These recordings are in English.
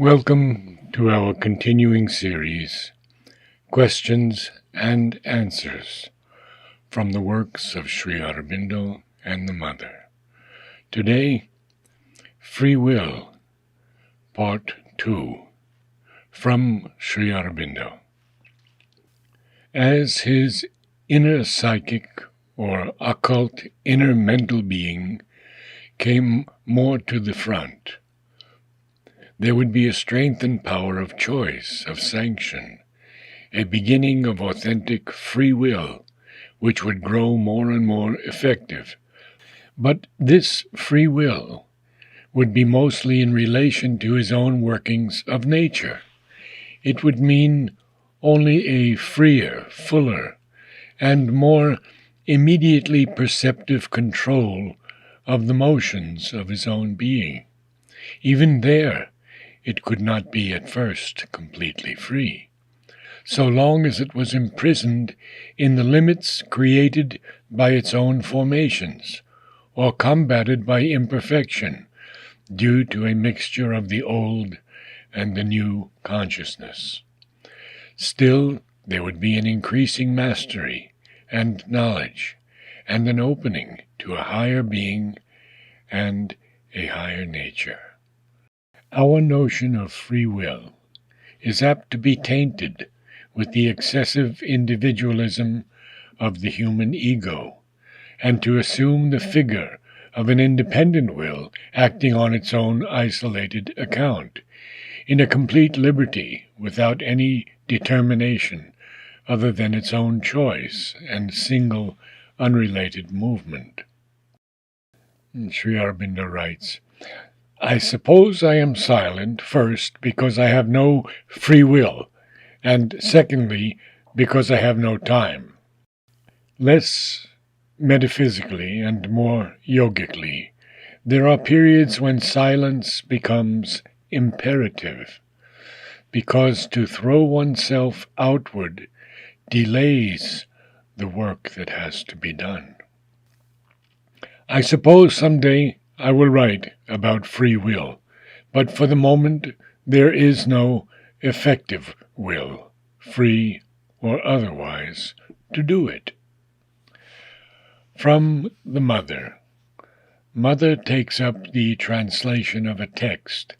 Welcome to our continuing series, Questions and Answers, from the works of Sri Aurobindo and the Mother. Today, Free Will, Part 2, from Sri Aurobindo. As his inner psychic or occult inner mental being came more to the front, there would be a strengthened power of choice, of sanction, a beginning of authentic free will, which would grow more and more effective. But this free will would be mostly in relation to his own workings of nature. It would mean only a freer, fuller, and more immediately perceptive control of the motions of his own being. Even there, it could not be at first completely free, so long as it was imprisoned in the limits created by its own formations, or combated by imperfection, due to a mixture of the old and the new consciousness. Still, there would be an increasing mastery and knowledge, and an opening to a higher being and a higher nature. Our notion of free will is apt to be tainted with the excessive individualism of the human ego, and to assume the figure of an independent will acting on its own isolated account, in a complete liberty without any determination other than its own choice and single, unrelated movement. Sri Aurobindo writes, I suppose I am silent, first, because I have no free will, and secondly, because I have no time. Less metaphysically and more yogically, there are periods when silence becomes imperative, because to throw oneself outward delays the work that has to be done. I suppose someday I will write about free will, but for the moment there is no effective will, free or otherwise, to do it. From the Mother. Mother takes up the translation of a text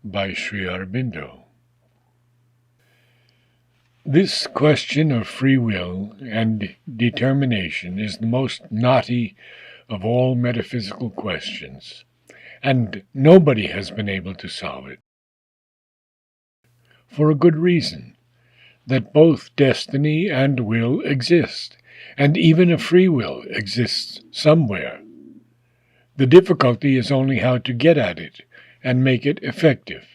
by Sri Aurobindo. This question of free will and determination is the most knotty of all metaphysical questions, and nobody has been able to solve it. For a good reason, that both destiny and will exist, and even a free will exists somewhere. The difficulty is only how to get at it and make it effective.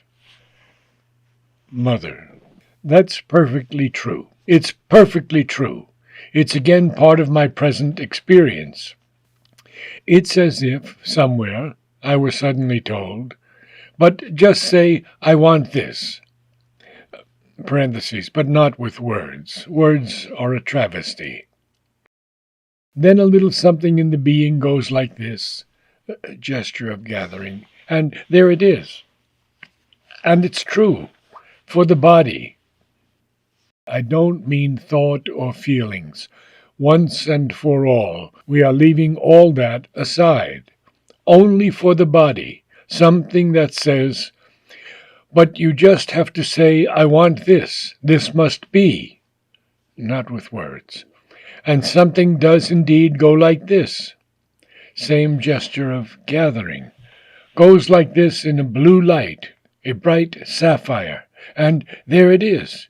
Mother. That's perfectly true. It's perfectly true. It's again part of my present experience. It's as if, somewhere, I were suddenly told, but just say, I want this. Parentheses, but not with words. Words are a travesty. Then a little something in the being goes like this, a gesture of gathering, and there it is. And it's true, for the body. I don't mean thought or feelings. Once and for all, we are leaving all that aside. Only for the body, something that says, but you just have to say, I want this. This must be. Not with words. And something does indeed go like this. Same gesture of gathering. Goes like this in a blue light, a bright sapphire. And there it is.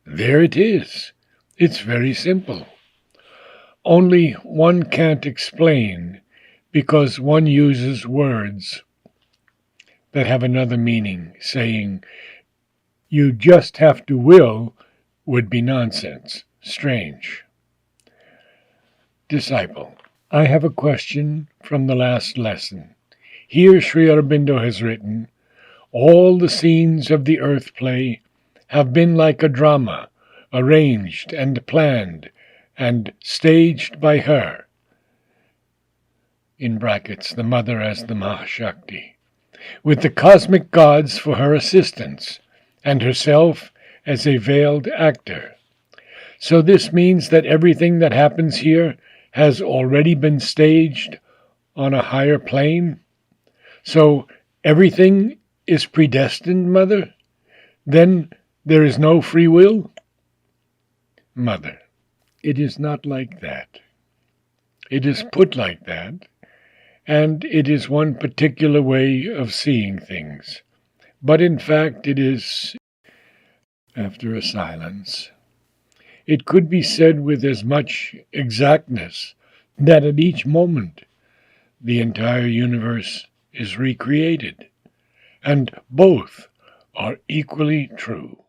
There it is. It's very simple. Only one can't explain because one uses words that have another meaning. Saying, you just have to will would be nonsense. Strange. Disciple. I have a question from the last lesson. Here Sri Aurobindo has written, all the scenes of the earth play have been like a drama, arranged and planned and staged by her, in brackets, the Mother as the Mahashakti, with the cosmic gods for her assistants, and herself as a veiled actor. So this means that everything that happens here has already been staged on a higher plane? So everything is predestined, Mother? Then there is no free will? Mother, it is not like that. It is put like that, and it is one particular way of seeing things. But in fact it is, after a silence, it could be said with as much exactness that at each moment the entire universe is recreated, and both are equally true.